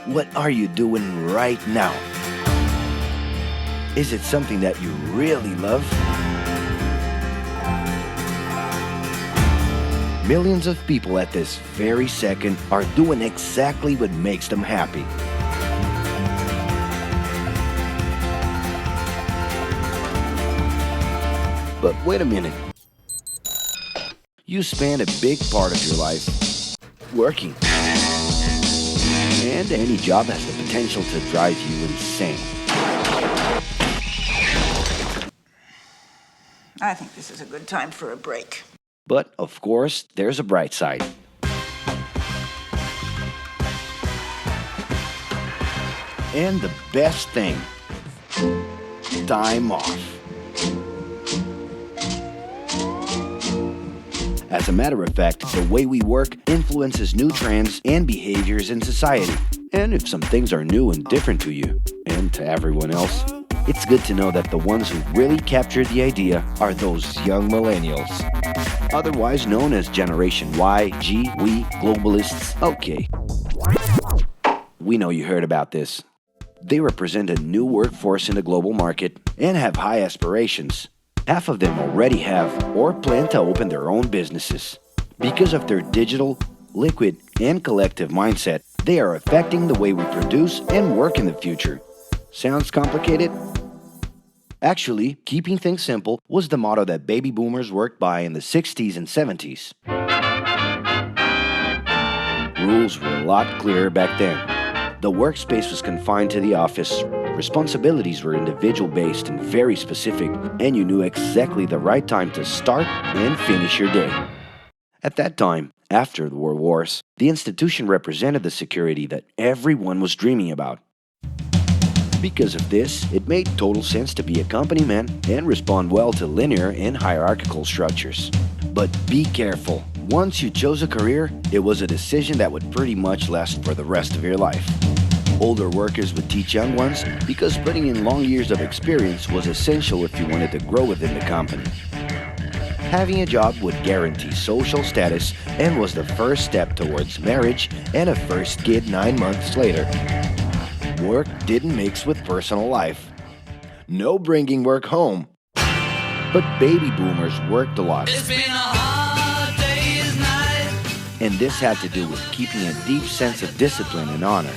What are you doing right now? Is it something that you really love? Millions of people at this very second are doing exactly what makes them happy. But wait a minute. You spend a big part of your life working. And any job has the potential to drive you insane. I think this is a good time for a break. But, of course, there's a bright side. And the best thing, time off. As a matter of fact, the way we work influences new trends and behaviors in society. And if some things are new and different to you, and to everyone else, it's good to know that the ones who really captured the idea are those young millennials. Otherwise known as Generation Y, G, we, globalists. Okay. We know you heard about this. They represent a new workforce in the global market and have high aspirations. Half of them already have or plan to open their own businesses. Because of their digital, liquid, and collective mindset, they are affecting the way we produce and work in the future. Sounds complicated? Actually, keeping things simple was the motto that baby boomers worked by in the 60s and 70s. Rules were a lot clearer back then. The workspace was confined to the office, responsibilities were individual-based and very specific, and you knew exactly the right time to start and finish your day. At that time, after the World Wars, the institution represented the security that everyone was dreaming about. Because of this, it made total sense to be a company man and respond well to linear and hierarchical structures. But be careful. Once you chose a career, it was a decision that would pretty much last for the rest of your life. Older workers would teach young ones because putting in long years of experience was essential if you wanted to grow within the company. Having a job would guarantee social status and was the first step towards marriage and a first kid 9 months later. Work didn't mix with personal life. No bringing work home. But baby boomers worked a lot. It's been a hard day's night. And this had to do with keeping a deep sense of discipline and honor.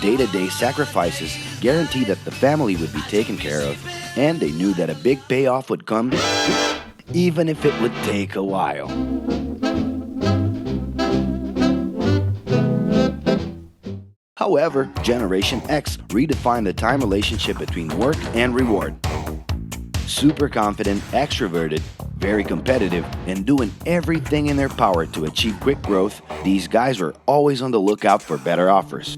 Day-to-day sacrifices guaranteed that the family would be taken care of, and they knew that a big payoff would come, even if it would take a while. However, Generation X redefined the time relationship between work and reward. Super confident, extroverted, very competitive, and doing everything in their power to achieve quick growth, these guys were always on the lookout for better offers.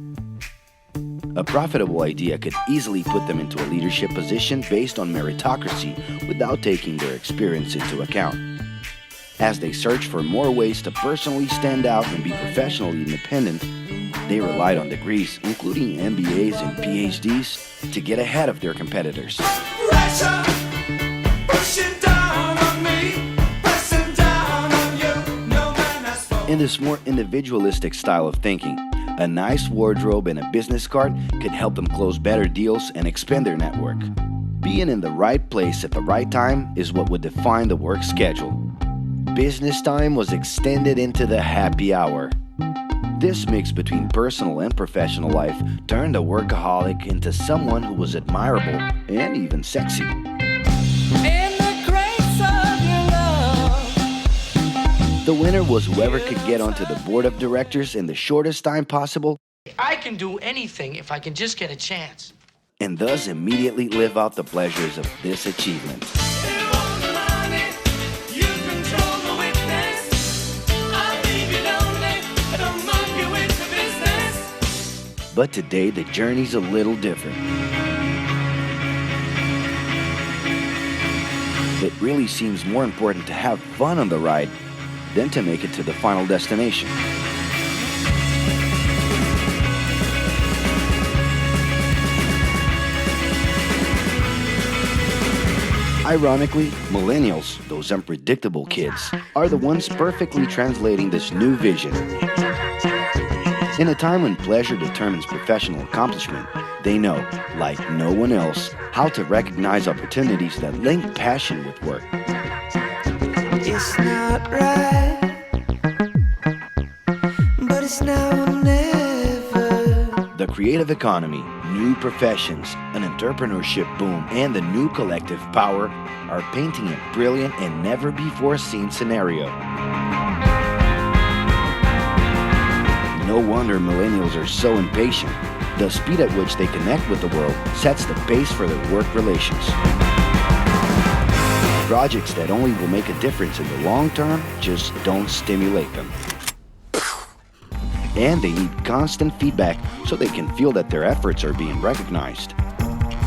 A profitable idea could easily put them into a leadership position based on meritocracy without taking their experience into account. As they searched for more ways to personally stand out and be professionally independent, they relied on degrees, including MBAs and PhDs, to get ahead of their competitors. Pressure, pushing down on me, pressing down on you. No man has spoken. In this more individualistic style of thinking, a nice wardrobe and a business card could help them close better deals and expand their network. Being in the right place at the right time is what would define the work schedule. Business time was extended into the happy hour. This mix between personal and professional life turned a workaholic into someone who was admirable and even sexy. In the grace of your love. The winner was whoever could get onto the board of directors in the shortest time possible I can do anything if I can just get a chance. and thus immediately live out the pleasures of this achievement. You want the money, you control the witness. I leave you lonely, I don't monkey with the business. But today the journey's a little different. It really seems more important to have fun on the ride than to make it to the final destination. Ironically, millennials, those unpredictable kids, are the ones perfectly translating this new vision. In a time when pleasure determines professional accomplishment, they know, like no one else, how to recognize opportunities that link passion with work. It's not right, but it's now or never. The creative economy, new professions, an entrepreneurship boom, and the new collective power are painting a brilliant and never-before-seen scenario. No wonder millennials are so impatient. The speed at which they connect with the world sets the pace for their work relations. Projects that only will make a difference in the long term just don't stimulate them. And they need constant feedback so they can feel that their efforts are being recognized.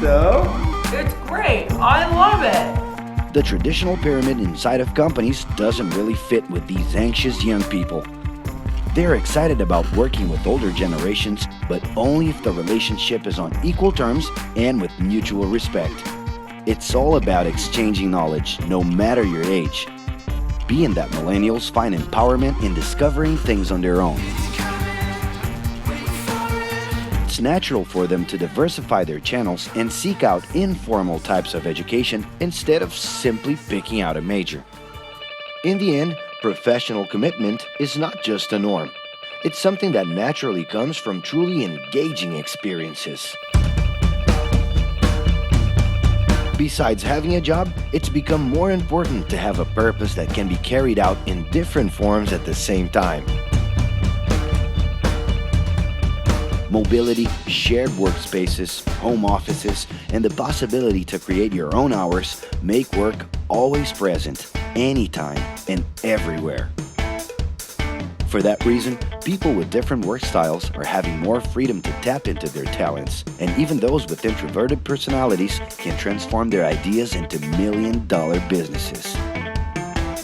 So? It's great. I love it. The traditional pyramid inside of companies doesn't really fit with these anxious young people. They're excited about working with older generations, but only if the relationship is on equal terms and with mutual respect. It's all about exchanging knowledge, no matter your age. Being that millennials find empowerment in discovering things on their own. It's natural for them to diversify their channels and seek out informal types of education instead of simply picking out a major. In the end, professional commitment is not just a norm. It's something that naturally comes from truly engaging experiences. Besides having a job, it's become more important to have a purpose that can be carried out in different forms at the same time. Mobility, shared workspaces, home offices, and the possibility to create your own hours make work always present, anytime and everywhere. For that reason, people with different work styles are having more freedom to tap into their talents, and even those with introverted personalities can transform their ideas into million-dollar businesses.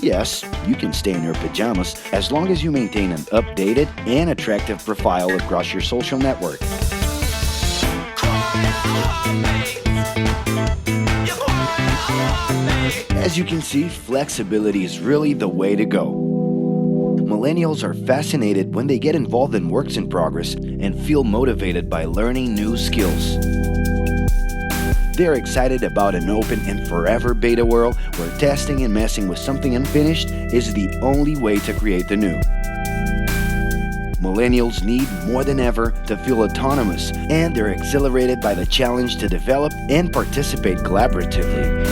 Yes, you can stay in your pajamas as long as you maintain an updated and attractive profile across your social network. As you can see, flexibility is really the way to go. Millennials are fascinated when they get involved in works in progress and feel motivated by learning new skills. They're excited about an open and forever beta world where testing and messing with something unfinished is the only way to create the new. Millennials need more than ever to feel autonomous, and they're exhilarated by the challenge to develop and participate collaboratively.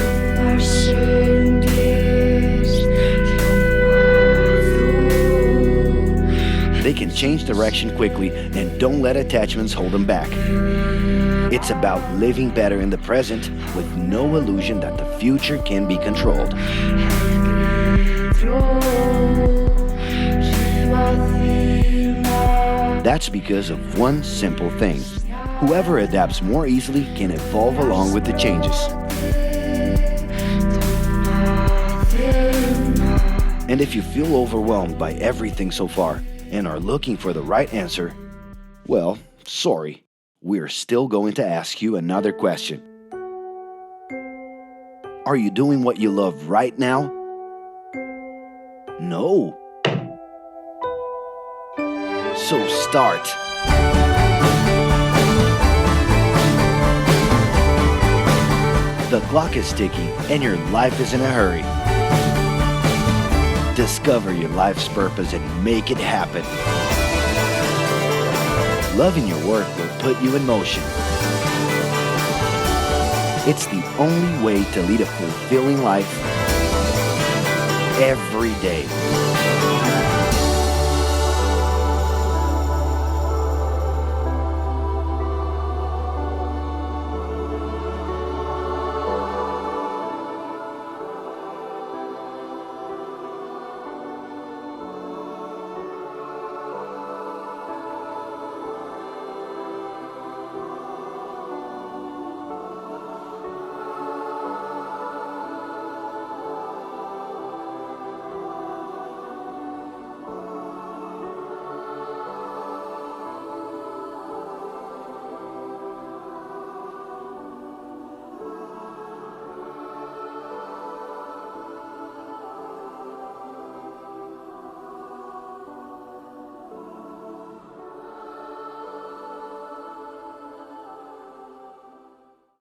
They can change direction quickly and don't let attachments hold them back. It's about living better in the present with no illusion that the future can be controlled. That's because of one simple thing. Whoever adapts more easily can evolve along with the changes. And if you feel overwhelmed by everything so far and are looking for the right answer, well, sorry. We're still going to ask you another question. Are you doing what you love right now? No. So start. The clock is ticking and your life is in a hurry. Discover your life's purpose and make it happen. Loving your work will put you in motion. It's the only way to lead a fulfilling life every day.